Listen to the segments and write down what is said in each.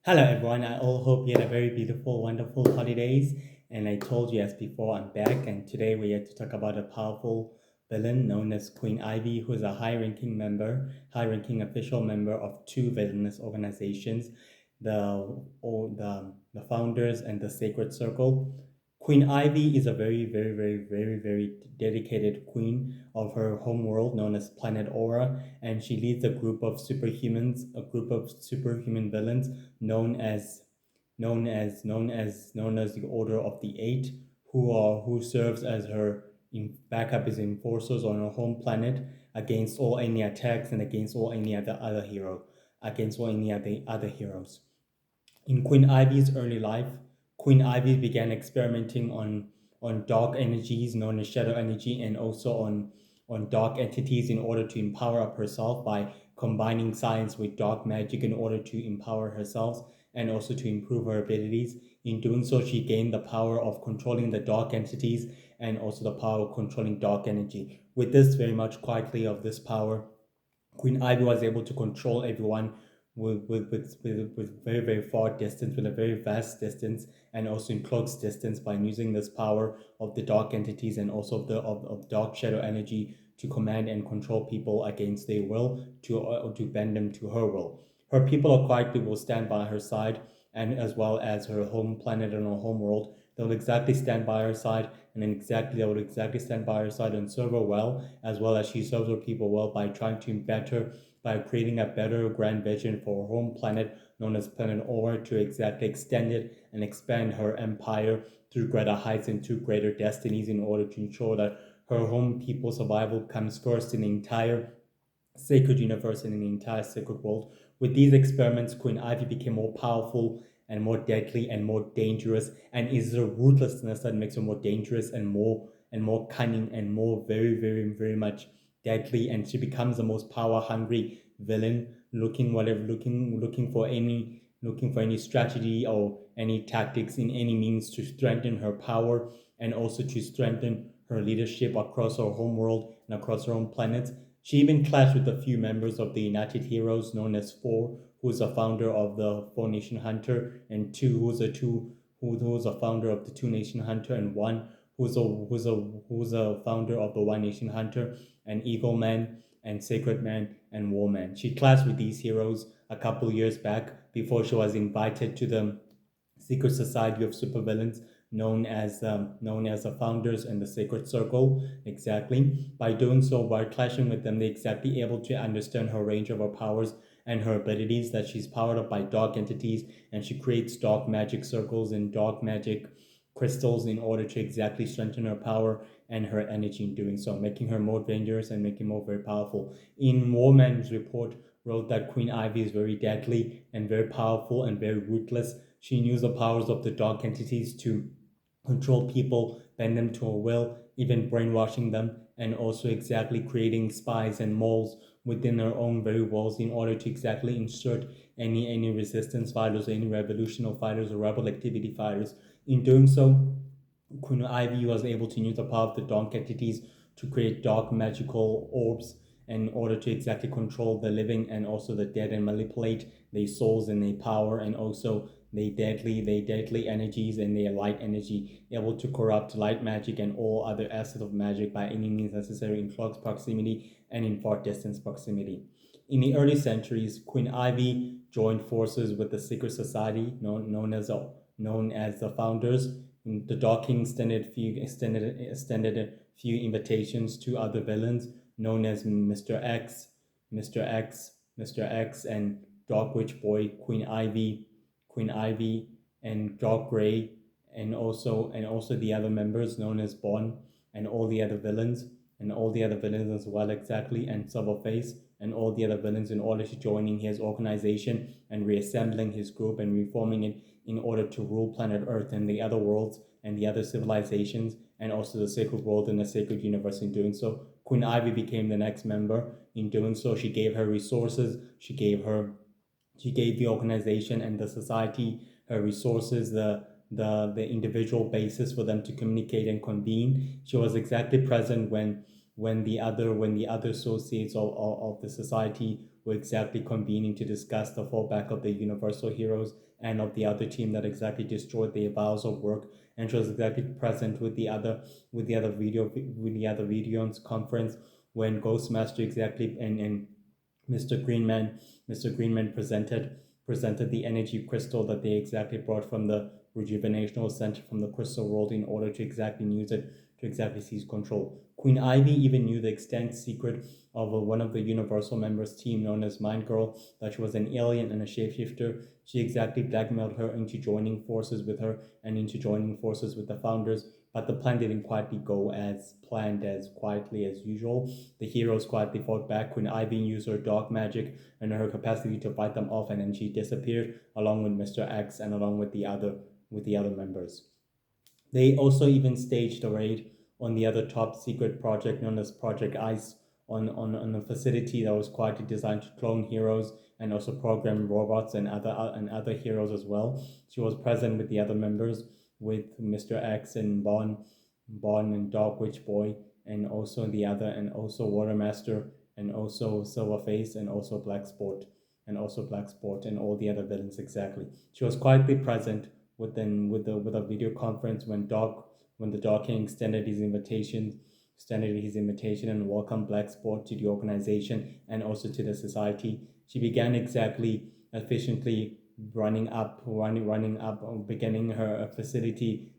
Hello everyone, I all hope you had a very beautiful, wonderful holidays. And I told you as before, I'm back, and today we are to talk about a powerful villain known as Queen Ivy, who is a high-ranking official member of two villainous organizations, the Founders and the Sacred Circle. Queen Ivy is a very dedicated queen of her home world known as Planet Aura, and she leads a group of superhuman villains known as the Order of the Eight, who serves as her backup as enforcers on her home planet against all any attacks and against all any other heroes. In Queen Ivy's early life, Queen Ivy began experimenting on dark energies known as shadow energy, and also on dark entities in order to empower up herself by combining science with dark magic in order to empower herself and also to improve her abilities. In doing so, she gained the power of controlling the dark entities and also the power of controlling dark energy. With this very much quietly of this power, Queen Ivy was able to control everyone with very far distance, with a very vast distance, and also in close distance by using this power of the dark entities and also of dark shadow energy to command and control people against their will to bend them to her will. Her people are quietly will stand by her side, and as well as her home planet and her home world. They'll exactly stand by her side, and then they will exactly stand by her side and serve her well as she serves her people well by trying to better by creating a better grand vision for her home planet known as Planet Aura to exactly extend it and expand her empire through greater heights and to greater destinies in order to ensure that her home people's survival comes first in the entire sacred universe and in the entire sacred world. With these experiments, Queen Ivy became more powerful and more deadly and more dangerous, and is the ruthlessness that makes her more dangerous and more cunning and more very much deadly. And she becomes the most power hungry villain, looking for any strategy or any tactics in any means to strengthen her power and also to strengthen her leadership across her home world and across her own planets. She even clashed with a few members of the United Heroes, known as Four, who's a founder of the Four Nation Hunter, and who's a founder of the Two Nation Hunter, and one who's a founder of the One Nation Hunter, and Eagle Man, and Sacred Man, and War Man. She clashed with these heroes a couple years back before she was invited to the secret society of supervillains known as the founders and the sacred circle. Exactly, by doing so, by clashing with them, they exactly able to understand her range of her powers and her abilities, that she's powered up by dark entities, and she creates dark magic circles and dark magic crystals in order to exactly strengthen her power and her energy in doing so, making her more dangerous and making her more very powerful. In Warman's report wrote that Queen Ivy is very deadly and very powerful and very ruthless. She used the powers of the dark entities to control people, bend them to her will, even brainwashing them, and also exactly creating spies and moles within her own very walls in order to exactly insert any resistance fighters, any revolutionary fighters or rebel activity fighters. In doing so, Queen Ivy was able to use the power of the dark entities to create dark magical orbs in order to exactly control the living and also the dead and manipulate their souls and their power and also their deadly energies and their light energy, able to corrupt light magic and all other assets of magic by any means necessary in close proximity and in far distance proximity. In the early centuries, Queen Ivy joined forces with the secret society known as the Founders. The Dark King extended a few invitations to other villains known as Mr. X, and Dark Witch Boy, Queen Ivy, and Dark Grey, and also the other members known as Bond, and all the other villains as well exactly, and Silverface, and all the other villains in order to joining his organization and reassembling his group and reforming it in order to rule planet Earth and the other worlds and the other civilizations and also the sacred world and the sacred universe. In doing so, Queen Ivy became the next member. In doing so, she gave her resources, she gave the organization and the society her resources, the individual basis for them to communicate and convene. She was exactly present when the other associates of the society were exactly convening to discuss the fallback of the Universal Heroes and of the other team that exactly destroyed the bowels of work. And she was exactly present with the other videos conference when Ghostmaster exactly and Mr. Greenman Mr. Greenman presented the energy crystal that they exactly brought from the rejuvenational center from the crystal world in order to exactly use it to exactly seize control. Queen Ivy even knew the extent secret of one of the Universal members' team known as Mind Girl, that she was an alien and a shapeshifter. She exactly blackmailed her into joining forces with her and into joining forces with the founders, but the plan didn't quietly go as planned as quietly as usual. The heroes quietly fought back when Ivy used her dark magic and her capacity to fight them off, and then she disappeared along with Mr. X and along with the other members. They also even staged a raid on the other top secret project known as Project Ice on a facility that was quietly designed to clone heroes and also program robots and other heroes as well. She was present with the other members, with Mr. X and Bon and Dog Witch Boy, and also the other, and also Watermaster, and also Silverface, and also Black Sport, and all the other villains exactly. She was quietly present with a video conference when the Dog King extended his invitation and welcomed Black Sport to the organization and also to the society. She began exactly efficiently running up, beginning a facility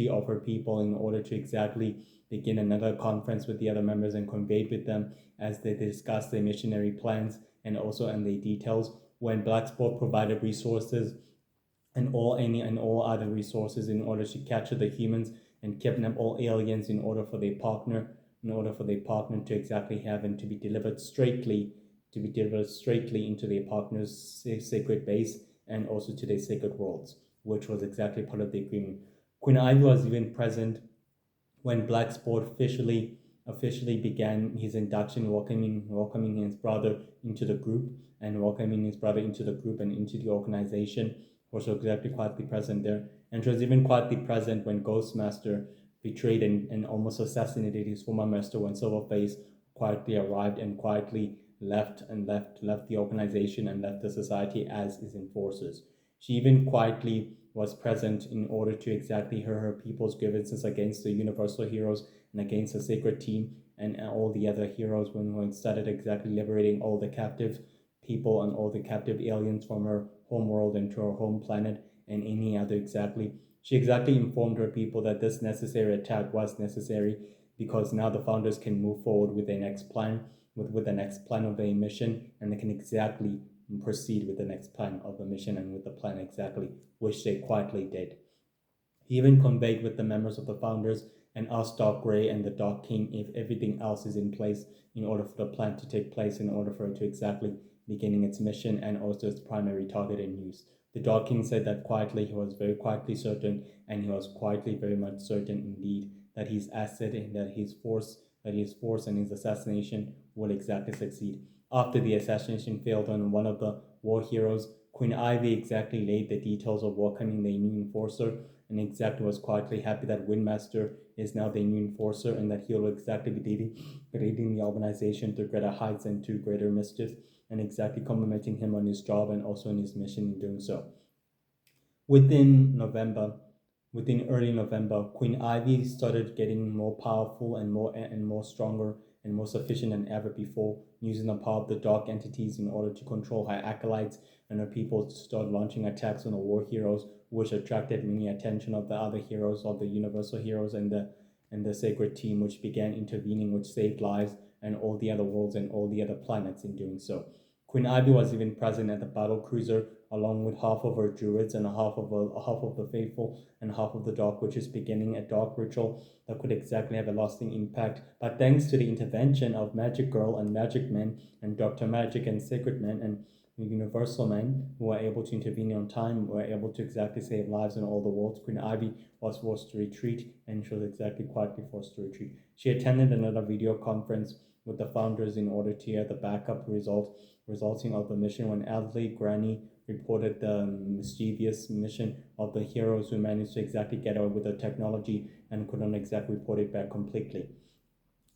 of her people in order to exactly begin another conference with the other members and conveyed with them as they discussed their missionary plans and also and the details. When Blacksport provided resources and all other resources in order to capture the humans and kidnap all aliens in order for their partner to exactly have and to be delivered straightly into their partner's sacred base and also to their sacred worlds, which was exactly part of the agreement. Queen Ivy was even present when Blacksport officially began his induction, welcoming his brother into the group and into the organization, was exactly quietly present there. And she was even quietly present when Ghostmaster betrayed and almost assassinated his former master when Silverface quietly arrived and quietly left the organization and left the society as his enforcers. She even quietly was present in order to exactly hear her people's grievances against the Universal Heroes and against the Sacred Team and all the other heroes when started exactly liberating all the captive people and all the captive aliens from her home world and to her home planet and any other exactly. She exactly informed her people that this necessary attack was necessary because now the founders can move forward with their next plan, with the next plan of their mission, and they can exactly proceed with the next plan of the mission and with the plan exactly, which they quietly did. He even conveyed with the members of the founders and asked Dark Grey and the Dark King if everything else is in place in order for the plan to take place, in order for it to exactly beginning its mission and also its primary target in use. The Dark King said that quietly, he was very quietly certain, and he was quietly very much certain indeed that his asset and that his force and his assassination will exactly succeed. After the assassination failed on one of the war heroes, Queen Ivy exactly laid the details of welcoming the new enforcer and exactly was quietly happy that Windmaster is now the new enforcer and that he'll exactly be leading the organization to greater heights and to greater mischief and exactly complimenting him on his job and also on his mission in doing so. Within November, within early November, Queen Ivy started getting more powerful and more stronger and more sufficient than ever before, using the power of the dark entities in order to control her acolytes and her people to start launching attacks on the war heroes, which attracted many attention of the other heroes, of the Universal Heroes and the Sacred Team, which began intervening, which saved lives and all the other worlds and all the other planets in doing so. Queen Ivy was even present at the battle cruiser along with half of her druids and half of the faithful and half of the dark witches, beginning a dark ritual that could exactly have a lasting impact. But thanks to the intervention of Magic Girl and Magic Man and Dr. Magic and Sacred Man and Universal Man, who were able to intervene on time, were able to exactly save lives in all the worlds, Queen Ivy was forced to retreat, and she was exactly quietly forced to retreat. She attended another video conference with the founders in order to hear the backup resulting of the mission when Adley Granny reported the mischievous mission of the heroes who managed to exactly get away with the technology and could not exactly report it back completely.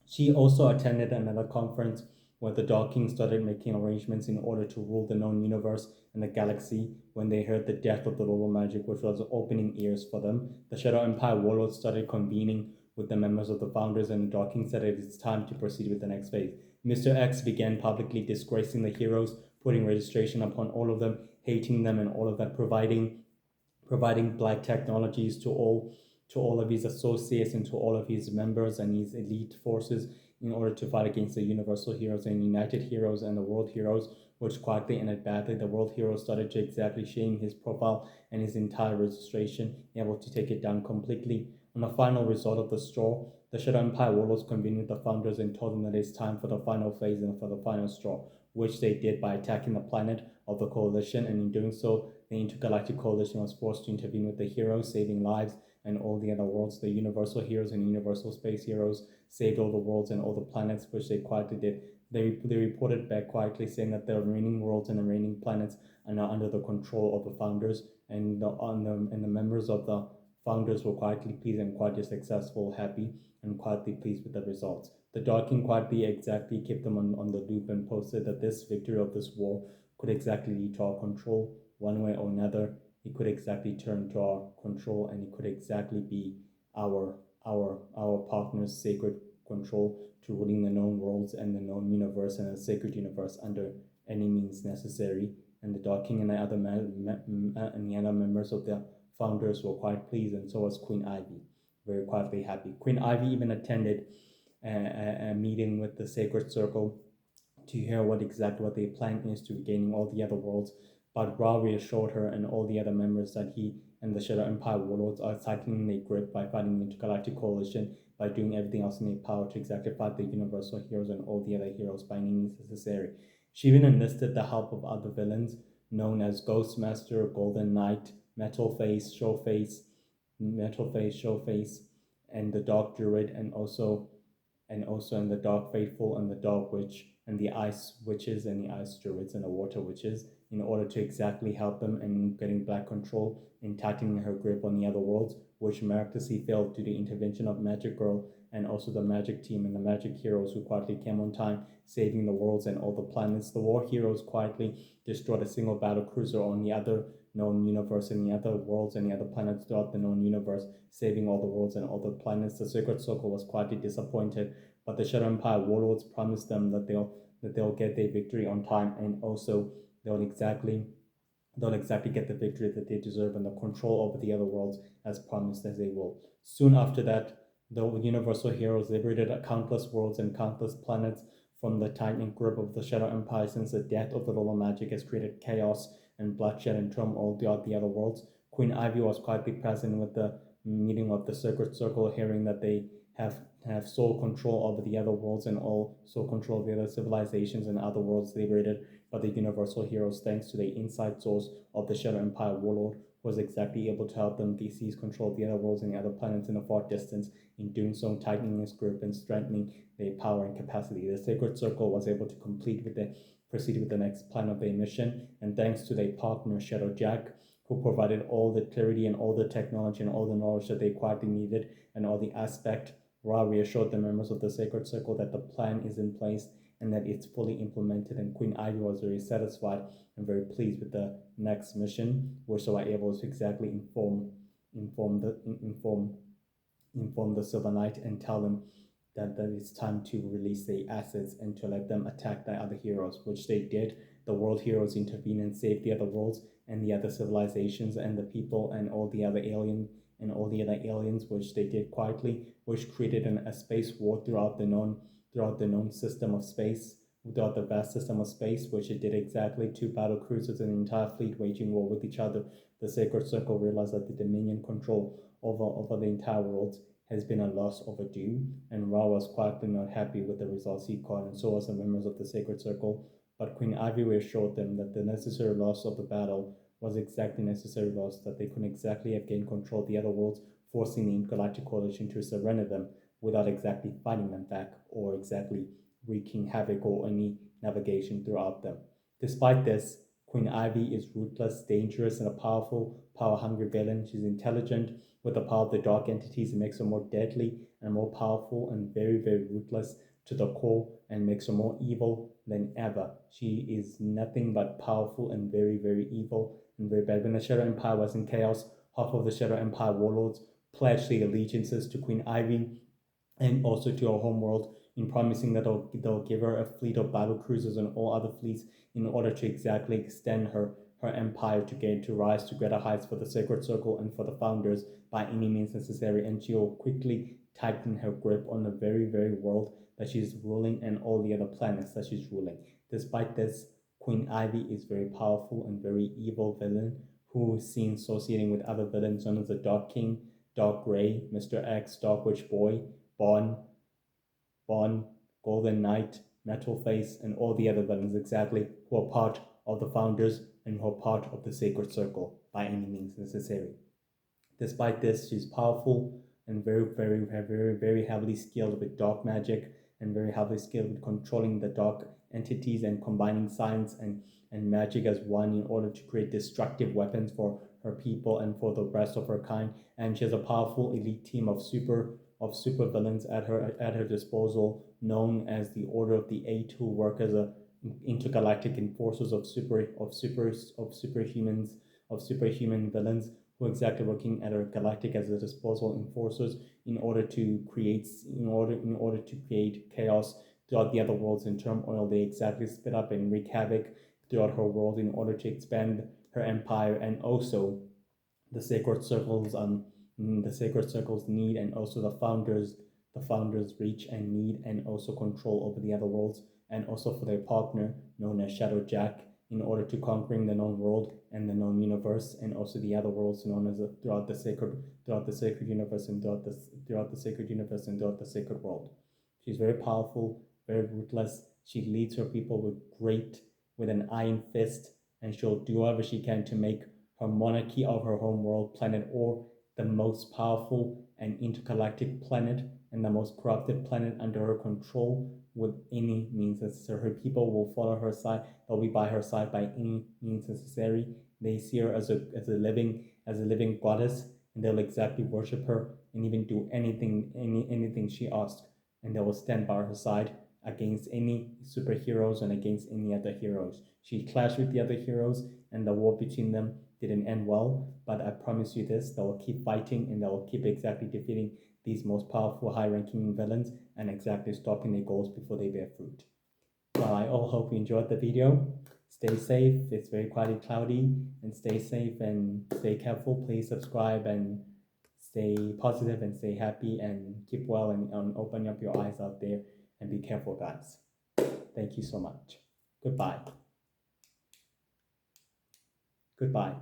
She also attended another conference where the Dark King started making arrangements in order to rule the known universe and the galaxy when they heard the death of the Lord of Magic, which was opening ears for them. The Shadow Empire warlords started convening with the members of the founders, and the Dark King said it is time to proceed with the next phase. Mr. X began publicly disgracing the heroes, putting registration upon all of them, hating them, and all of that, providing black technologies to all of his associates and to all of his members and his elite forces in order to fight against the Universal Heroes and United Heroes and the World Heroes, which quietly ended badly. The World Heroes started to exactly shame his profile and his entire registration, able to take it down completely. On the final result of the straw, the Shadow Empire warlords convened with the founders and told them that it's time for the final phase and for the final straw, which they did by attacking the planet of the coalition, and in doing so, the intergalactic coalition was forced to intervene with the heroes, saving lives, and all the other worlds. The Universal Heroes and Universal Space Heroes saved all the worlds and all the planets, which they quietly did. They reported back quietly saying that the remaining worlds and the remaining planets are now under the control of the founders, and the members of the founders were quietly pleased and quite successful, happy, and quietly pleased with the results. The Dark King quietly exactly kept them on the loop and posted that this victory of this war could exactly lead to our control one way or another. It could exactly turn to our control, and it could exactly be our partner's sacred control to ruling the known worlds and the known universe and the sacred universe under any means necessary. And the Dark King and the other members of the founders were quite pleased, and so was Queen Ivy, very quietly happy. Queen Ivy even attended a meeting with the Sacred Circle to hear what their plan is to regaining all the other worlds. But Ra reassured her and all the other members that he and the Shadow Empire warlords are tightening their grip by fighting the intergalactic coalition, by doing everything else in their power to exactly fight the universal heroes and all the other heroes by any means necessary. She even enlisted the help of other villains known as Ghostmaster, Golden Knight, Metal Face, Showface, and the Dark Druid, and also in the Dark Faithful and the Dark Witch and the Ice Witches and the Ice Druids and the Water Witches in order to exactly help them in getting back control and tightening her grip on the other worlds, which miraculously failed due to the intervention of Magic Girl and also the Magic Team and the Magic Heroes who quietly came on time, saving the worlds and all the planets. The War Heroes quietly destroyed a single battle cruiser on the other known universe and the other worlds and the other planets throughout the known universe, saving all the worlds and all the planets. The Sacred Circle was quietly disappointed, but the Shadow Empire warlords promised them that they'll get their victory on time, and also they'll exactly they'll exactly get the victory that they deserve and the control over the other worlds as promised as they will. Soon after that, the Universal Heroes liberated countless worlds and countless planets from the tightening grip of the Shadow Empire, since the death of the Lord of Magic has created chaos and bloodshed and turmoil throughout the other worlds. Queen Ivy was quietly present with the meeting of the Sacred Circle, hearing that they have sole control over the other worlds and all sole control of the other civilizations and other worlds liberated by the Universal Heroes, thanks to the inside source of the Shadow Empire warlord, was exactly able to help them seize control of the other worlds and the other planets in a far distance, in doing so tightening his grip and strengthening their power and capacity. The Sacred Circle was able to proceed with the next plan of their mission, and thanks to their partner Shadow Jack, who provided all the clarity and all the technology and all the knowledge that they quietly needed and all the aspect. Ra reassured the members of the Sacred Circle that the plan is in place and that it's fully implemented, and Queen Ivy was very satisfied and very pleased with the next mission, which they were able to exactly inform the inform inform the Silver Knight and tell them that it's time to release their assets and to let them attack the other heroes, which they did. The world heroes intervened and saved the other worlds and the other civilizations and the people and all the other aliens, which they did quietly, which created a space war throughout the known system of space, throughout the vast system of space, which it did exactly. Two battle cruisers and an entire fleet waging war with each other. The Sacred Circle realized that the Dominion control over the entire world has been a loss overdue, and Ra was quietly not happy with the results he got, and so was the members of the Sacred Circle. But Queen Ivy reassured them that the necessary loss of the battle was exactly necessary loss, that they couldn't exactly have gained control of the other worlds, forcing the Intergalactic Coalition to surrender them without exactly fighting them back or exactly wreaking havoc or any navigation throughout them. Despite this, Queen Ivy is ruthless, dangerous, and a powerful, power-hungry villain. She's intelligent. With the power of the dark entities, it makes her more deadly and more powerful and very, very ruthless. to the core and makes her more evil than ever. She is nothing but powerful and very, very evil and very bad. When the Shadow Empire was in chaos, half of the Shadow Empire warlords pledged their allegiances to Queen Ivy and also to her homeworld in promising that they'll give her a fleet of battle cruisers and all other fleets in order to exactly extend her empire to rise to greater heights for the Sacred Circle and for the founders by any means necessary. And she'll quickly tighten her grip on the very, very world that she's ruling and all the other planets that she's ruling. Despite this, Queen Ivy is very powerful and very evil villain who is seen associating with other villains known as the Dark King, Dark Grey, Mr. X, Dark Witch Boy, Bond, Golden Knight, Metal Face, and all the other villains exactly who are part of the founders and who are part of the Sacred Circle by any means necessary. Despite this, she's powerful and very, very, very, very heavily skilled with dark magic and very heavily skilled with controlling the dark entities and combining science and magic as one in order to create destructive weapons for her people and for the rest of her kind. And she has a powerful elite team of super villains at her disposal, known as the Order of the Eight, who work as a intergalactic enforcers of superhuman villains who are exactly working at her galactic as a disposal enforcers in order to create chaos throughout the other worlds in turmoil. They exactly split up and wreak havoc throughout her world in order to expand her empire. And also the sacred circles need, and also the founders reach and need and also control over the other worlds, and also for their partner known as Shadow Jack in order to conquering the known world and the known universe, and also the other worlds known as throughout the sacred universe and throughout the sacred world. She's very powerful, very ruthless. She leads her people with an iron fist, and she'll do whatever she can to make her monarchy of her home world planet or the most powerful and intergalactic planet and the most corrupted planet under her control with any means necessary. Her people will follow her side. They'll be by her side by any means necessary. They see her as a living goddess, and they'll exactly worship her and even do anything she asks. And they will stand by her side against any superheroes and against any other heroes. She clashed with the other heroes, and the war between them didn't end well. But I promise you this: they will keep fighting, and they will keep exactly defeating these most powerful, high-ranking villains and exactly stopping their goals before they bear fruit. Well, I all hope you enjoyed the video. Stay safe. It's very quite cloudy, and stay safe and stay careful. Please subscribe and stay positive and stay happy and keep well and open up your eyes out there and be careful, guys. Thank you so much. Goodbye. Goodbye.